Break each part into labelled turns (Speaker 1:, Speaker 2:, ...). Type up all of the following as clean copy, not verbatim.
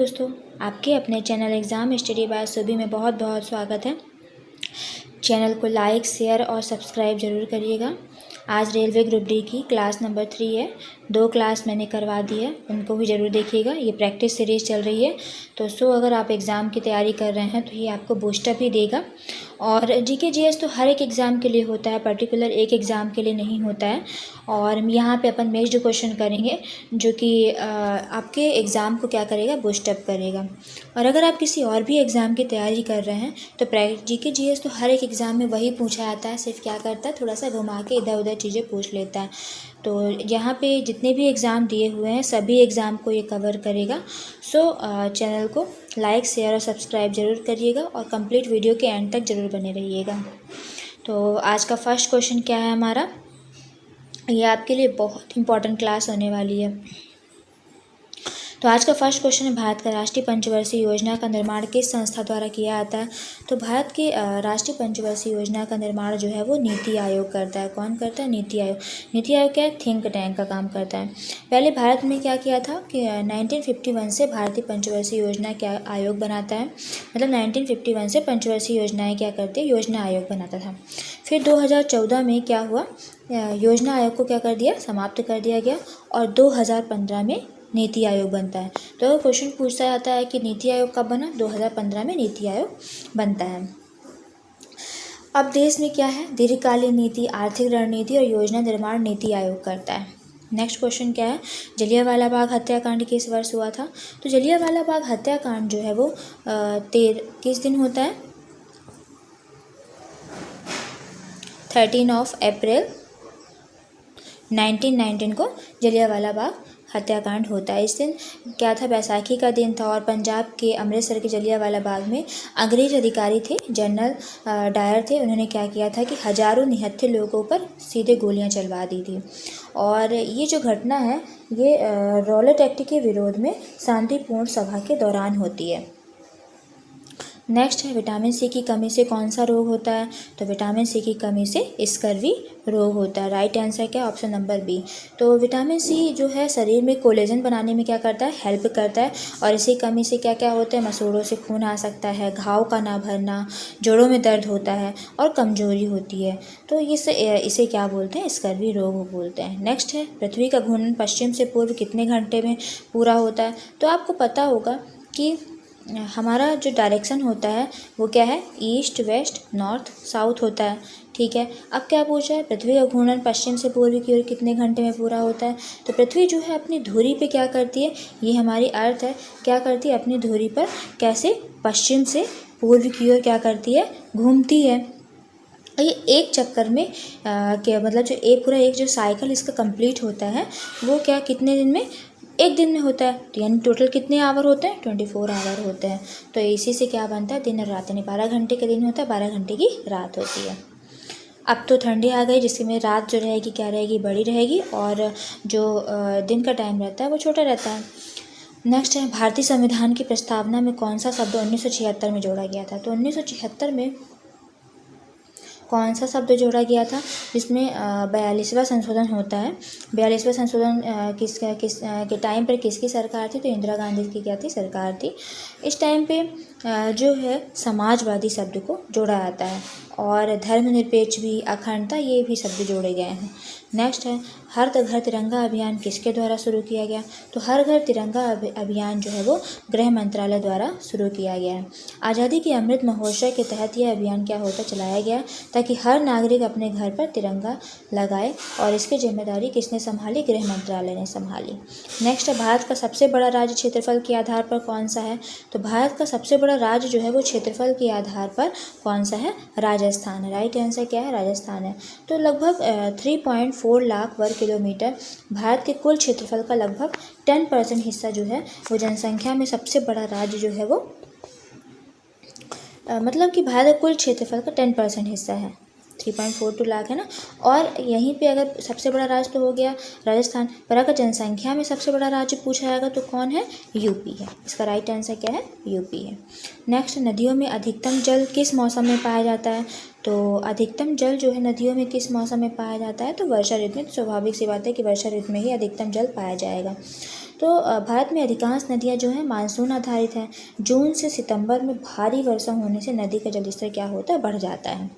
Speaker 1: दोस्तों, आपके अपने चैनल एग्ज़ाम स्टडी बाय सुबी में बहुत बहुत स्वागत है। चैनल को लाइक, शेयर और सब्सक्राइब ज़रूर करिएगा। आज रेलवे ग्रुप डी की क्लास नंबर 3 है। 2 क्लास मैंने करवा दी है, उनको भी ज़रूर देखिएगा। ये प्रैक्टिस सीरीज़ चल रही है, तो अगर आप एग्ज़ाम की तैयारी कर रहे हैं तो ये आपको बूस्टअप भी देगा। और जीके जीएस तो हर एक एग्ज़ाम के लिए होता है, पर्टिकुलर एक एग्ज़ाम के लिए नहीं होता है। और यहाँ पे अपन मिक्स्ड क्वेश्चन करेंगे जो कि आपके एग्ज़ाम को क्या करेगा, बूस्टअप करेगा। और अगर आप किसी और भी एग्ज़ाम की तैयारी कर रहे हैं तो जीके जीएस तो हर एक एग्ज़ाम में वही पूछा जाता है, सिर्फ क्या करता है, थोड़ा सा घुमा के इधर उधर चीज़ें पूछ लेता है। तो यहाँ पे जितने भी एग्ज़ाम दिए हुए हैं सभी एग्ज़ाम को ये कवर करेगा। चैनल को लाइक, शेयर और सब्सक्राइब ज़रूर करिएगा और कंप्लीट वीडियो के एंड तक ज़रूर बने रहिएगा। तो आज का फर्स्ट क्वेश्चन क्या है हमारा, ये आपके लिए बहुत इंपॉर्टेंट क्लास होने वाली है। तो आज का फर्स्ट क्वेश्चन है, भारत का राष्ट्रीय पंचवर्षीय योजना का निर्माण किस संस्था द्वारा किया जाता है। तो भारत के राष्ट्रीय पंचवर्षीय योजना का निर्माण जो है वो नीति आयोग करता है। कौन करता है? नीति आयोग। नीति आयोग क्या है? थिंक टैंक का काम करता है। पहले भारत में क्या किया था कि 1951 से भारतीय पंचवर्षीय योजना क्या आयोग बनाता है, मतलब 1951 से पंचवर्षीय योजनाएँ क्या करती है, योजना आयोग बनाता था। फिर 2014 में क्या हुआ, योजना आयोग को क्या कर दिया, समाप्त कर दिया गया और 2015 में नीति आयोग बनता है। तो क्वेश्चन पूछा जाता है कि नीति आयोग कब बना, 2015 में नीति आयोग बनता है। अब देश में क्या है, दीर्घकालीन नीति, आर्थिक रणनीति और योजना निर्माण नीति आयोग करता है। नेक्स्ट क्वेश्चन क्या है, जलियांवाला बाग हत्याकांड किस वर्ष हुआ था। तो जलियांवाला बाग हत्याकांड जो है वो किस दिन होता है, 13 अप्रैल 1919 को जलियांवाला बाग हत्याकांड होता है। इस दिन क्या था, बैसाखी का दिन था और पंजाब के अमृतसर के जलियांवाला बाग में अंग्रेज अधिकारी थे, जनरल डायर थे। उन्होंने क्या किया था कि हजारों निहत्थे लोगों पर सीधे गोलियां चलवा दी थी। और ये जो घटना है ये रॉलेट एक्ट के विरोध में शांतिपूर्ण सभा के दौरान होती है। नेक्स्ट है, विटामिन सी की कमी से कौन सा रोग होता है। तो विटामिन सी की कमी से स्कर्वी रोग होता है। राइट आंसर क्या, ऑप्शन नंबर बी। तो विटामिन सी जो है शरीर में कोलेजन बनाने में क्या करता है, हेल्प करता है। और इसी कमी से क्या क्या होता है, मसूड़ों से खून आ सकता है, घाव का ना भरना, जोड़ों में दर्द होता है और कमजोरी होती है। तो इसे क्या बोलते हैं, स्कर्वी रोग बोलते हैं। नेक्स्ट है, पृथ्वी का घूर्णन पश्चिम से पूर्व कितने घंटे में पूरा होता है। तो आपको पता होगा कि हमारा जो डायरेक्शन होता है वो क्या है, ईस्ट, वेस्ट, नॉर्थ, साउथ होता है। ठीक है, अब क्या पूछा है, पृथ्वी का घूर्णन पश्चिम से पूर्व की ओर कितने घंटे में पूरा होता है। तो पृथ्वी जो है अपनी धुरी पे क्या करती है, ये हमारी अर्थ है, क्या करती है अपनी धुरी पर कैसे पश्चिम से पूर्व की ओर क्या करती है, घूमती है। ये एक चक्कर में क्या मतलब जो एक जो साइकिल इसका कंप्लीट होता है वो क्या कितने दिन में, एक दिन में होता है। तो यानी टोटल कितने आवर होते हैं, 24 आवर होते हैं। तो इसी से क्या बनता है, दिन और रात, यानी 12 घंटे का दिन होता है, 12 घंटे की रात होती है। अब तो ठंडी आ गई जिसमें रात जो रहेगी क्या रहेगी, बड़ी रहेगी और जो दिन का टाइम रहता है वो छोटा रहता है। नेक्स्ट है, भारतीय संविधान की प्रस्तावना में कौन सा शब्द 1976 में जोड़ा गया था। तो 1976 में कौन सा शब्द जोड़ा गया था, जिसमें 42वां संशोधन होता है। 42वां संशोधन किस के टाइम पर किसकी सरकार थी। तो इंदिरा गांधी की क्या थी, सरकार थी। इस टाइम पे जो है समाजवादी शब्द को जोड़ा जाता है और धर्मनिरपेक्ष भी, अखंडता, ये भी शब्द जोड़े गए हैं। नेक्स्ट है, हर घर तिरंगा अभियान किसके द्वारा शुरू किया गया। तो हर घर तिरंगा अभियान जो है वो गृह मंत्रालय द्वारा शुरू किया गया है। आज़ादी के अमृत महोत्सव के तहत यह अभियान क्या होता चलाया गया ताकि हर नागरिक अपने घर पर तिरंगा लगाए और इसकी जिम्मेदारी किसने संभाली, गृह मंत्रालय ने संभाली। नेक्स्ट है, भारत का सबसे बड़ा राज्य क्षेत्रफल के आधार पर कौन सा है। तो भारत का सबसे बड़ा राज्य जो है वो क्षेत्रफल के आधार पर कौन सा है, राजस्थान है। राइट आंसर क्या है, राजस्थान है। तो लगभग 3.4 लाख वर्ग किलोमीटर भारत के कुल क्षेत्रफल का लगभग 10% हिस्सा जो है वो जनसंख्या में सबसे बड़ा राज्य जो है वो मतलब कि भारत कुल क्षेत्रफल का 10% हिस्सा है, 3.42 लाख है ना। और यहीं पे अगर सबसे बड़ा राज्य तो हो गया राजस्थान, पर अगर जनसंख्या में सबसे बड़ा राज्य पूछा जाएगा तो कौन है, यूपी है। इसका राइट आंसर क्या है, यूपी है। नेक्स्ट, नदियों में अधिकतम जल किस मौसम में पाया जाता है। तो अधिकतम जल जो है नदियों में किस मौसम में पाया जाता है। तो वर्षा ऋतु में। तो स्वाभाविक सी बात है कि वर्षा ऋतु में ही अधिकतम जल पाया जाएगा। तो भारत में अधिकांश नदियाँ जो हैं मानसून आधारित हैं। जून से सितंबर में भारी वर्षा होने से नदी का जलस्तर क्या होता है, बढ़ जाता है।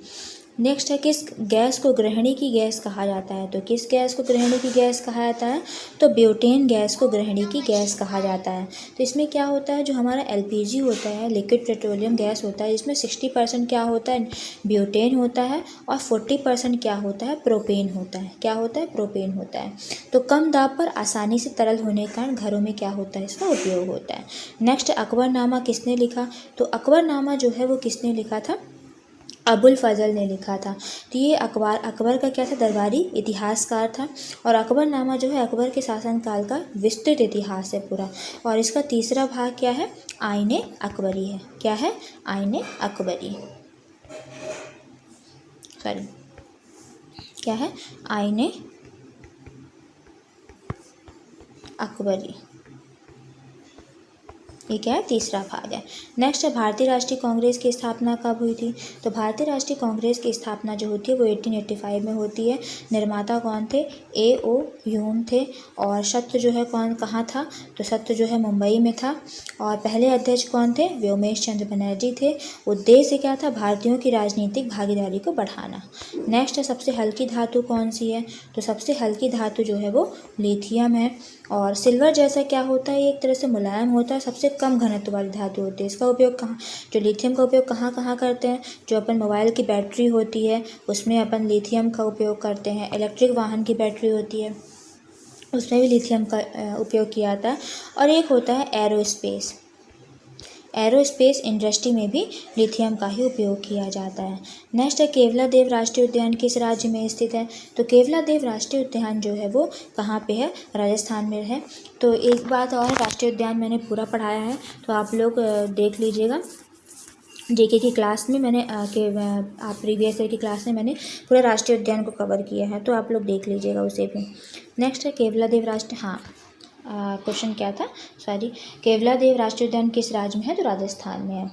Speaker 1: नेक्स्ट है, किस गैस को गृहिणी की गैस कहा जाता है? तो किस गैस को गृहिणी की गैस कहा जाता है? तो ब्यूटेन गैस को गृहिणी की गैस कहा जाता है। तो इसमें क्या होता है, जो हमारा एलपीजी होता है, लिक्विड पेट्रोलियम गैस होता है, इसमें 60% क्या होता है, ब्यूटेन होता है, और 40% क्या होता है, प्रोपेन होता है। क्या होता है, प्रोपेन होता है। तो कम दाब पर आसानी से तरल होने के कारण घरों में क्या होता है, इसका उपयोग होता है। नेक्स्ट, अकबरनामा किसने लिखा? तो अकबरनामा जो है वो किसने लिखा था? अबुल फजल ने लिखा था। तो ये अकबर का क्या था, दरबारी इतिहासकार था। और अकबरनामा जो है अकबर के शासनकाल का विस्तृत इतिहास है पूरा। और इसका तीसरा भाग क्या है, आईने अकबरी है। क्या है, आईने अकबरी, सॉरी क्या है, आईने अकबरी, ये क्या है, तीसरा भाग है। नेक्स्ट है, भारतीय राष्ट्रीय कांग्रेस की स्थापना कब हुई थी? तो भारतीय राष्ट्रीय कांग्रेस की स्थापना जो होती है वो 1885 में होती है। निर्माता कौन थे? A.O. ह्यूम थे। और सत्र जो है कौन, कहाँ था? तो सत्र जो है मुंबई में था। और पहले अध्यक्ष कौन थे? व्योमेश चंद्र बनर्जी थे। उद्देश्य क्या था? भारतीयों की राजनीतिक भागीदारी को बढ़ाना। नेक्स्ट है, सबसे हल्की धातु कौन सी है? तो सबसे हल्की धातु जो है वो लिथियम है। और सिल्वर जैसा क्या होता है, एक तरह से मुलायम होता है, सबसे कम घनत्व वाली धातु होती है। इसका उपयोग कहाँ, जो लिथियम का उपयोग कहाँ कहाँ करते हैं? जो अपन मोबाइल की बैटरी होती है उसमें अपन लिथियम का उपयोग करते हैं। इलेक्ट्रिक वाहन की बैटरी होती है उसमें भी लिथियम का उपयोग किया जाता है। और एक होता है एरोस्पेस, एरोस्पेस इंडस्ट्री में भी लिथियम का ही उपयोग किया जाता है। नेक्स्ट है, केवला देव राष्ट्रीय उद्यान किस राज्य में स्थित है? तो केवला देव राष्ट्रीय उद्यान जो है वो कहाँ पे है? राजस्थान में है। तो एक बात और, राष्ट्रीय उद्यान मैंने पूरा पढ़ाया है तो आप लोग देख लीजिएगा। जेके की क्लास में मैंने आप प्रीवियस ईयर की क्लास में मैंने पूरा राष्ट्रीय उद्यान को कवर किया है, तो आप लोग देख लीजिएगा उसे भी। नेक्स्ट है, केवला देव राष्ट्रीय, हाँ क्वेश्चन क्या था, सॉरी, केवला देव राष्ट्रीय उद्यान किस राज्य में है? तो राजस्थान में है।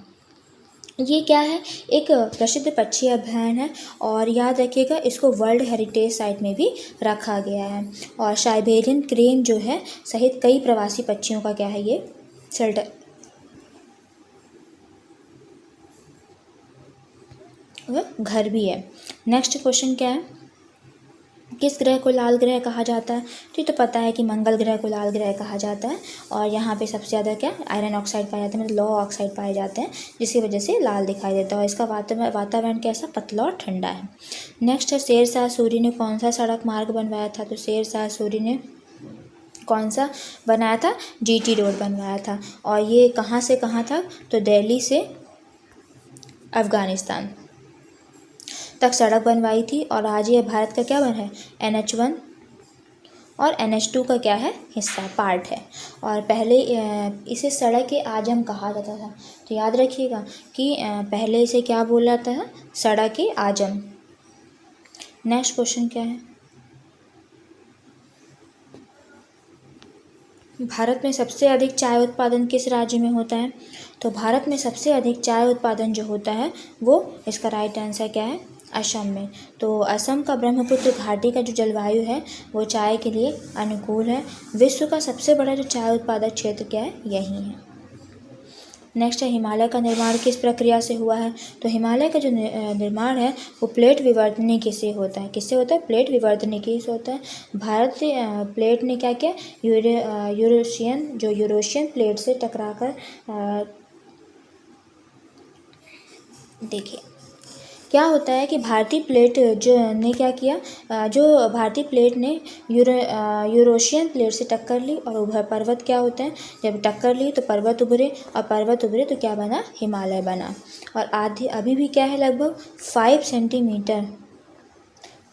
Speaker 1: ये क्या है, एक प्रसिद्ध पक्षी अभयारण्य है। और याद रखिएगा इसको वर्ल्ड हेरिटेज साइट में भी रखा गया है। और साइबेरियन क्रेन जो है सहित कई प्रवासी पक्षियों का क्या है, ये शेल्टर, घर भी है। नेक्स्ट क्वेश्चन क्या है, किस ग्रह को लाल ग्रह कहा जाता है? तो पता है कि मंगल ग्रह को लाल ग्रह कहा जाता है। और यहाँ पे सबसे ज़्यादा क्या, आयरन ऑक्साइड पाया जाता है, मतलब लौ ऑक्साइड पाए जाते हैं, जिसकी वजह से लाल दिखाई देता है। और इसका वातावरण कैसा, पतला और ठंडा है। नेक्स्ट है, शेरशाह सूरी ने कौन सा सड़क मार्ग बनवाया था? तो शेरशाह सूरी ने कौन सा बनाया था? GT रोड बनवाया था। और ये कहाँ से कहाँ था? तो दिल्ली से अफ़गानिस्तान तक सड़क बनवाई थी। और आज ये भारत का क्या बन है, NH1 और NH2 का क्या है, हिस्सा, पार्ट है। और पहले इसे सड़क ए आजम कहा जाता था। तो याद रखिएगा कि पहले इसे क्या बोला जाता है, सड़क ए आजम। नेक्स्ट क्वेश्चन क्या है, भारत में सबसे अधिक चाय उत्पादन किस राज्य में होता है? तो भारत में सबसे अधिक चाय उत्पादन जो होता है वो, इसका राइट आंसर क्या है, असम में। तो असम का ब्रह्मपुत्र घाटी का जो जलवायु है वो चाय के लिए अनुकूल है। विश्व का सबसे बड़ा जो चाय उत्पादक क्षेत्र क्या है, यही है। नेक्स्ट है, हिमालय का निर्माण किस प्रक्रिया से हुआ है? तो हिमालय का जो निर्माण है वो प्लेट विवर्तनिकी से होता है। किससे होता है? प्लेट विवर्तनिकी से होता है। भारत से प्लेट ने क्या किया, यूरेशियन प्लेट से टकराकर, देखिए क्या होता है कि भारतीय प्लेट जो ने क्या किया, जो भारतीय प्लेट ने यूरेशियन प्लेट से टक्कर ली। और उभर पर्वत क्या होते हैं, जब टक्कर ली तो पर्वत उभरे, और पर्वत उभरे तो क्या बना, हिमालय बना। और आधे अभी भी क्या है, लगभग 5 सेंटीमीटर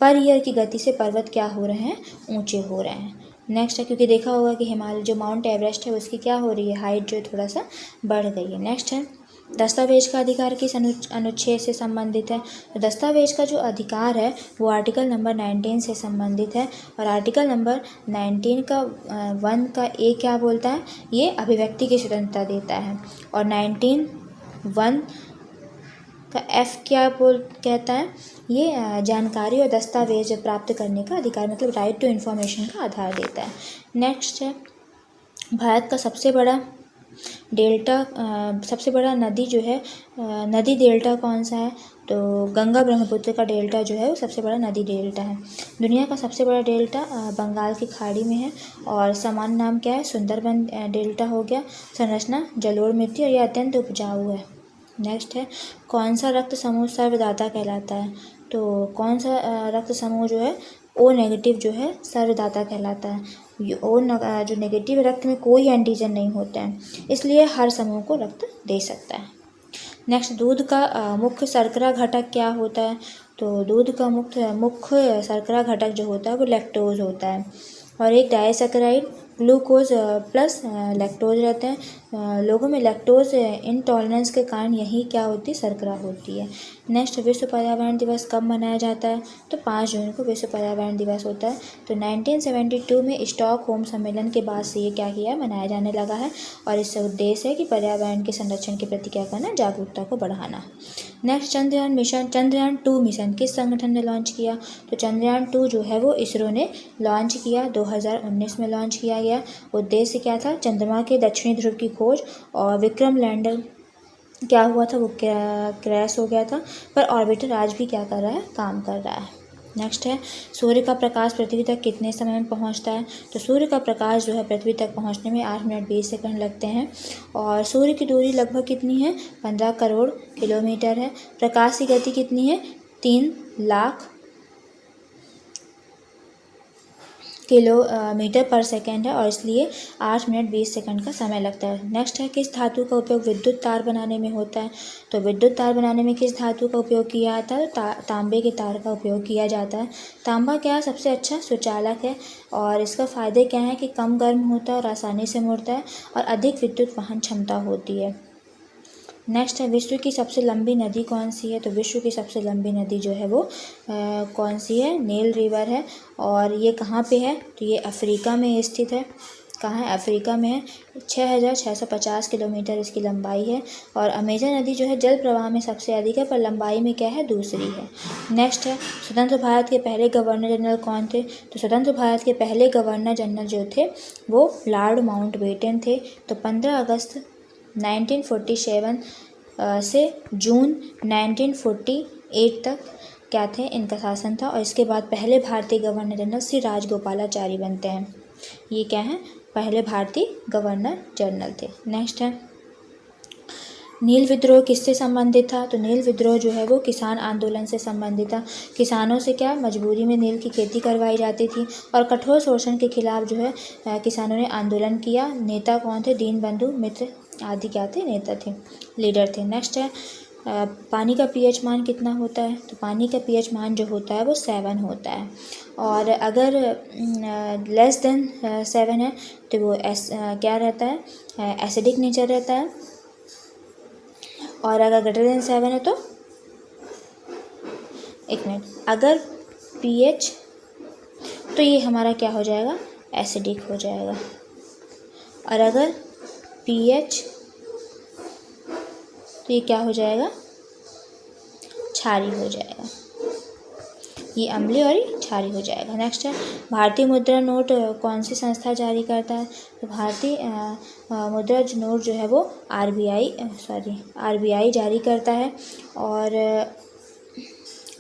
Speaker 1: पर ईयर की गति से पर्वत क्या हो रहे हैं, ऊंचे हो रहे हैं। नेक्स्ट है, क्योंकि देखा होगा कि हिमालय जो माउंट एवरेस्ट है उसकी क्या हो रही है, हाइट जो थोड़ा सा बढ़ गई है। नेक्स्ट है, दस्तावेज का अधिकार किस अनुच्छेद से संबंधित है? तो दस्तावेज का जो अधिकार है वो आर्टिकल नंबर 19 से संबंधित है। और आर्टिकल नंबर 19 का 1 का ए क्या बोलता है, ये अभिव्यक्ति की स्वतंत्रता देता है। और 19(1) का F क्या कहता है, ये जानकारी और दस्तावेज प्राप्त करने का अधिकार, मतलब राइट टू इन्फॉर्मेशन का आधार देता है। नेक्स्ट है, भारत का सबसे बड़ा डेल्टा सबसे बड़ा नदी जो है नदी डेल्टा कौन सा है? तो गंगा ब्रह्मपुत्र का डेल्टा जो है वो सबसे बड़ा नदी डेल्टा है। दुनिया का सबसे बड़ा डेल्टा बंगाल की खाड़ी में है और सामान्य नाम क्या है? सुंदरबन डेल्टा हो गया। संरचना जलोढ़ मिट्टी और यह अत्यंत उपजाऊ है। नेक्स्ट है, कौन सा रक्त समूह सर्वदाता कहलाता है? तो कौन सा रक्त समूह जो है ओ नेगेटिव जो है सर्वदाता कहलाता है। जो नेगेटिव रक्त में कोई एंटीजन नहीं होता है, इसलिए हर समूह को रक्त दे सकता है। नेक्स्ट, दूध का मुख्य शर्करा घटक क्या होता है? तो दूध का मुख्य शर्करा घटक जो होता है वो लैक्टोज होता है और एक डाइसैकेराइड ग्लूकोज प्लस लैक्टोज रहते हैं। लोगों में लैक्टोज इंटॉलरेंस के कारण यही क्या होती है? शर्करा होती है। नेक्स्ट, विश्व पर्यावरण दिवस कब मनाया जाता है? तो 5 जून को विश्व पर्यावरण दिवस होता है। तो 1972 में स्टॉकहोम सम्मेलन के बाद से ये क्या किया है? मनाया जाने लगा है और इससे उद्देश्य है कि पर्यावरण के संरक्षण के प्रति क्या करना? जागरूकता को बढ़ाना। नेक्स्ट, चंद्रयान 2 मिशन किस संगठन ने लॉन्च किया? तो चंद्रयान 2 जो है वो इसरो ने लॉन्च किया, 2019 में लॉन्च किया गया। उद्देश्य क्या था? चंद्रमा के दक्षिणी ध्रुव की खोज। और विक्रम लैंडर क्या हुआ था? वो क्रैश हो गया था, पर ऑर्बिटर आज भी क्या कर रहा है? काम कर रहा है। नेक्स्ट है, सूर्य का प्रकाश पृथ्वी तक कितने समय में पहुंचता है? तो सूर्य का प्रकाश जो है पृथ्वी तक पहुंचने में 8 मिनट 20 सेकंड लगते हैं और सूर्य की दूरी लगभग कितनी है? 15 करोड़ किलोमीटर है। प्रकाश की गति कितनी है? 3 लाख किलोमीटर पर सेकेंड है और इसलिए 8 मिनट 20 सेकंड का समय लगता है। नेक्स्ट है, किस धातु का उपयोग विद्युत तार बनाने में होता है? तो विद्युत तार बनाने में किस धातु का उपयोग किया जाता है? तांबे के तार का उपयोग किया जाता है। तांबा क्या है? सबसे अच्छा सुचालक है और इसका फ़ायदे क्या है कि कम गर्म होता है और आसानी से मुड़ता है और अधिक विद्युत वहन क्षमता होती है। नेक्स्ट है, विश्व की सबसे लंबी नदी कौन सी है? तो विश्व की सबसे लंबी नदी जो है वो कौन सी है? नील रिवर है और ये कहाँ पे है? तो ये अफ्रीका में स्थित है। कहाँ है? अफ्रीका में है। 6650 किलोमीटर इसकी लंबाई है और अमेजन नदी जो है जल प्रवाह में सबसे अधिक है पर लंबाई में क्या है? दूसरी है। नेक्स्ट है, स्वतंत्र भारत के पहले गवर्नर जनरल कौन थे? तो स्वतंत्र भारत के पहले गवर्नर जनरल जो थे वो लॉर्ड माउंटबेटन थे। तो 15 अगस्त 1947 से जून 1948 तक क्या थे? इनका शासन था और इसके बाद पहले भारतीय गवर्नर जनरल श्री राजगोपालाचारी बनते हैं। ये क्या है? पहले भारतीय गवर्नर जनरल थे। नेक्स्ट है, नील विद्रोह किससे संबंधित था? तो नील विद्रोह जो है वो किसान आंदोलन से संबंधित था। किसानों से क्या मजबूरी में नील की खेती करवाई जाती थी और कठोर शोषण के खिलाफ जो है किसानों ने आंदोलन किया। नेता कौन थे? दीनबंधु मित्र आदि क्या थे? नेता थे, लीडर थे। नेक्स्ट है, पानी का पीएच मान कितना होता है? तो पानी का पीएच मान जो होता है वो 7 होता है और अगर लेस देन 7 है तो वो क्या रहता है? एसिडिक नेचर रहता है और अगर ग्रेटर देन 7 है तो एक मिनट, अगर पीएच तो ये हमारा क्या हो जाएगा? एसिडिक हो जाएगा और अगर पीएच तो ये क्या हो जाएगा? क्षारी हो जाएगा। ये अम्लीय और ये क्षारी हो जाएगा। नेक्स्ट है, भारतीय मुद्रा नोट कौन सी संस्था जारी करता है? तो भारतीय मुद्रा नोट जो है वो आरबीआई जारी करता है और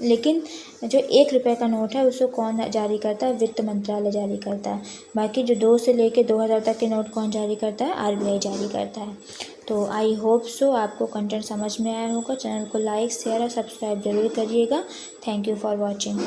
Speaker 1: लेकिन जो 1 रुपये का नोट है उसको कौन जारी करता है? वित्त मंत्रालय जारी करता है। बाकी जो 2 से लेके 2000 तक के नोट कौन जारी करता है? आरबीआई जारी करता है। तो आई होप सो आपको कंटेंट समझ में आया होगा। चैनल को लाइक शेयर और सब्सक्राइब जरूर करिएगा। Thank you for watching.